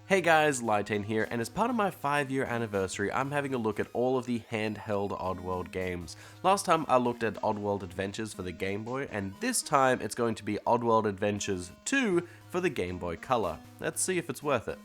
Hey guys, Lightane here, and as part of my 5-year anniversary, I'm having a look at all of the handheld Oddworld games. Last time I looked at Oddworld Adventures for the Game Boy, and this time it's going to be Oddworld Adventures 2 for the Game Boy Color. Let's see if it's worth it.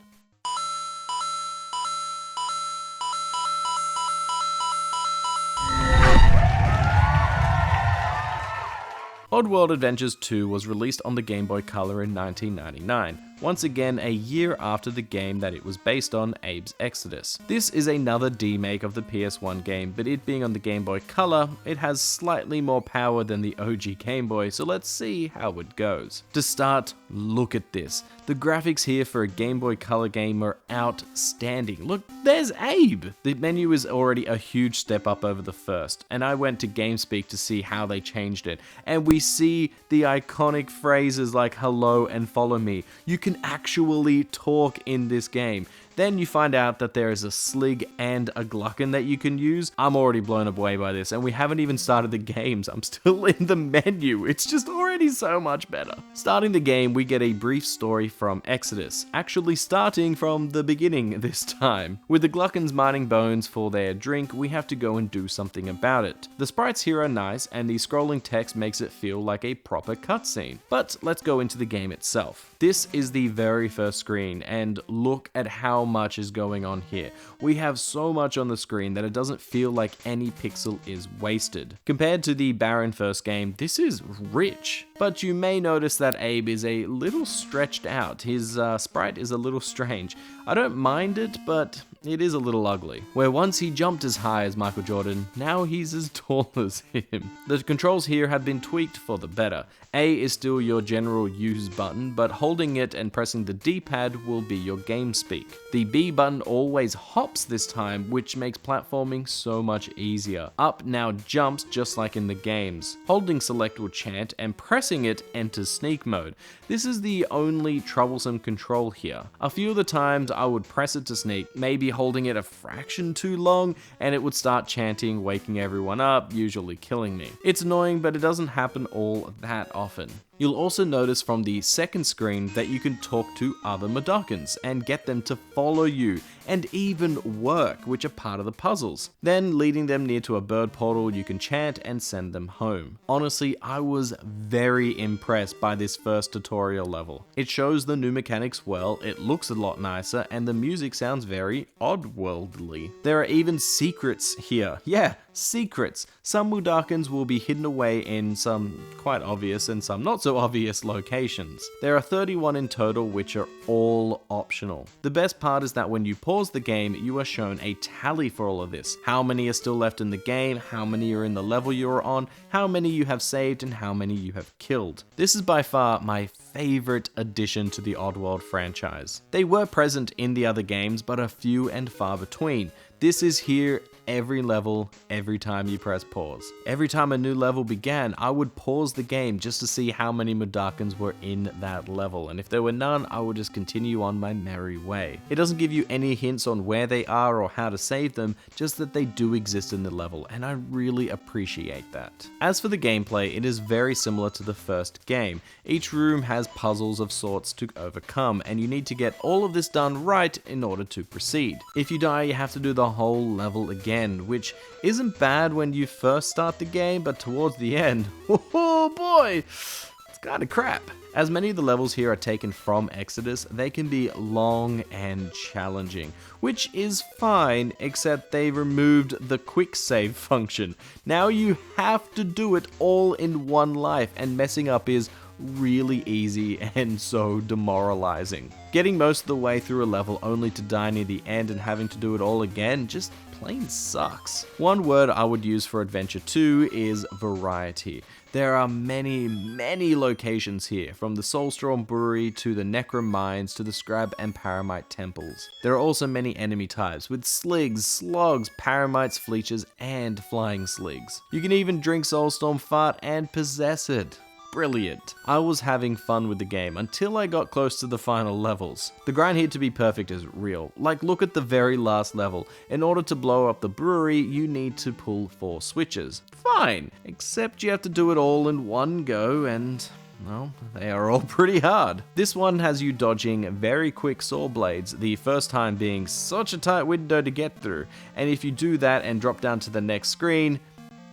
Oddworld Adventures 2 was released on the Game Boy Color in 1999, once again a year after the game that it was based on, Abe's Exoddus. This is another demake of the PS1 game, but it being on the Game Boy Color, it has slightly more power than the OG Game Boy, so let's see how it goes. To start, look at this. The graphics here for a Game Boy Color game are outstanding. Look, there's Abe! The menu is already a huge step up over the first, and I went to GameSpeak to see how they changed it, and we see the iconic phrases like hello and follow me. You can actually talk in this game. Then you find out that there is a Slig and a Glukkon that you can use. I'm already blown away by this, and we haven't even started the games. I'm still in the menu. It's just already so much better. Starting the game, we get a brief story from Exoddus, actually starting from the beginning this time. With the Glukkons mining bones for their drink, we have to go and do something about it. The sprites here are nice, and the scrolling text makes it feel like a proper cutscene. But let's go into the game itself. This is the very first screen, and look at how much is going on here. We have so much on the screen that it doesn't feel like any pixel is wasted. Compared to the barren first game, this is rich. But you may notice that Abe is a little stretched out. His sprite is a little strange. I don't mind it, but it is a little ugly. Where once he jumped as high as Michael Jordan, now he's as tall as him. The controls here have been tweaked for the better. A is still your general use button, but holding it and pressing the D-pad will be your game speak. The B button always hops this time, which makes platforming so much easier. Up now jumps just like in the games. Holding select will chant, and pressing it enters sneak mode. This is the only troublesome control here. A few of the times I would press it to sneak, maybe holding it a fraction too long, and it would start chanting, waking everyone up, usually killing me. It's annoying, but it doesn't happen all that often. You'll also notice from the second screen that you can talk to other Mudokons and get them to follow you and even work, which are part of the puzzles. Then leading them near to a bird portal, you can chant and send them home. Honestly, I was very impressed by this first tutorial level. It shows the new mechanics well, it looks a lot nicer, and the music sounds very oddworldly. There are even secrets here. Yeah, secrets. Some Mudokons will be hidden away in some quite obvious and some not so obvious locations. There are 31 in total, which are all optional. The best part is that when you pause the game, you are shown a tally for all of this. How many are still left in the game, how many are in the level you are on, how many you have saved, and how many you have killed. This is by far my favorite addition to the Oddworld franchise. They were present in the other games, but are few and far between. This is here every level, every time you press pause. Every time a new level began, I would pause the game just to see how many Mudokons were in that level, and if there were none, I would just continue on my merry way. It doesn't give you any hints on where they are or how to save them, just that they do exist in the level, and I really appreciate that. As for the gameplay, it is very similar to the first game. Each room has puzzles of sorts to overcome, and you need to get all of this done right in order to proceed. If you die, you have to do the whole level again, which isn't bad when you first start the game, but towards the end, oh boy, it's kinda crap. As many of the levels here are taken from Exoddus, they can be long and challenging, which is fine, except they removed the quick save function. Now you have to do it all in one life, and messing up is really easy and so demoralizing. Getting most of the way through a level only to die near the end and having to do it all again just plain sucks. One word I would use for Adventure 2 is variety. There are many locations here, from the Soulstorm Brewery to the Necrom Mines to the Scrab and Paramite temples. There are also many enemy types, with Sligs, Slogs, Paramites, Fleeches, and Flying Sligs. You can even drink Soulstorm Fart and possess it. Brilliant. I was having fun with the game until I got close to the final levels. The grind here to be perfect is real. Like, look at the very last level. In order to blow up the brewery, you need to pull 4 switches. Fine, except you have to do it all in one go, and well, they are all pretty hard. This one has you dodging very quick saw blades, the first time being such a tight window to get through, and if you do that and drop down to the next screen,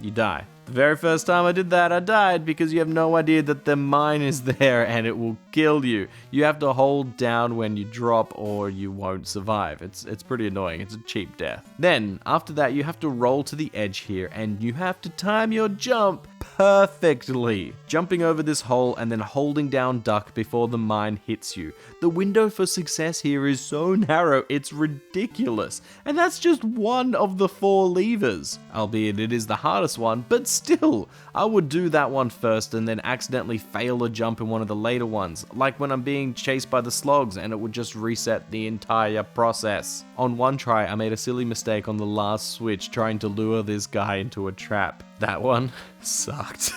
you die. The very first time I did that, I died because you have no idea that the mine is there and it will kill you. You have to hold down when you drop or you won't survive. It's pretty annoying. It's a cheap death. Then, after that, you have to roll to the edge here and you have to time your jump perfectly. Jumping over this hole and then holding down duck before the mine hits you. The window for success here is so narrow, it's ridiculous. And that's just one of the 4 levers. Albeit it is the hardest one, but still, I would do that one first and then accidentally fail a jump in one of the later ones, like when I'm being chased by the slogs and it would just reset the entire process. On one try, I made a silly mistake on the last switch trying to lure this guy into a trap. That one sucked.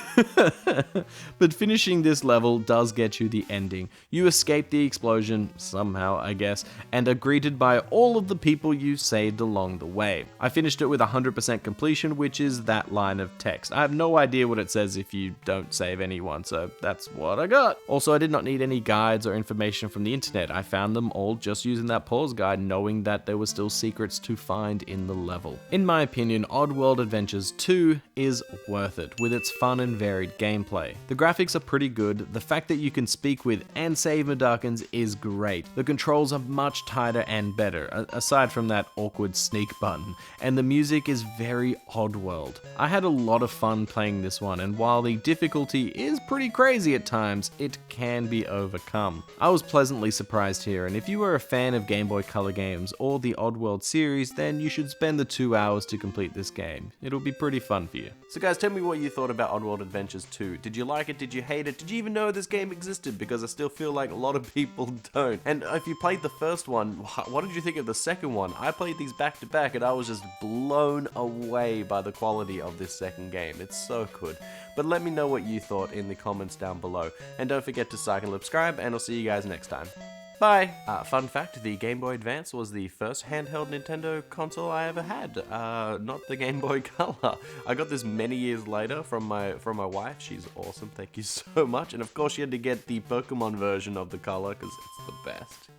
But finishing this level does get you the ending. You escape the explosion, somehow I guess, and are greeted by all of the people you saved along the way. I finished it with 100% completion, which is that line of text. I have no idea what it says if you don't save anyone, so that's what I got. Also, I did not need any guides or information from the internet. I found them all just using that pause guide, knowing that there were still secrets to find in the level. In my opinion, Oddworld Adventures 2 is worth it, with its fun and varied gameplay. The graphics are pretty good, the fact that you can speak with and save Mudokons is great, the controls are much tighter and better, aside from that awkward sneak button, and the music is very Oddworld. I had a lot of fun playing this one, and while the difficulty is pretty crazy at times, it can be overcome. I was pleasantly surprised here, and if you are a fan of Game Boy Color games or the Oddworld series, then you should spend the 2 hours to complete this game. It'll be pretty fun for you. So guys, tell me what you thought about Oddworld Adventures 2. Did you like it? Did you hate it? Did you even know this game existed? Because I still feel like a lot of people don't. And if you played the first one, what did you think of the second one? I played these back to back and I was just blown away by the quality of this second game. It's so good. But let me know what you thought in the comments down below. And don't forget to like and subscribe, and I'll see you guys next time. Bye! Fun fact, the Game Boy Advance was the first handheld Nintendo console I ever had, not the Game Boy Color. I got this many years later from my wife. She's awesome, thank you so much. And of course she had to get the Pokemon version of the Color, because it's the best.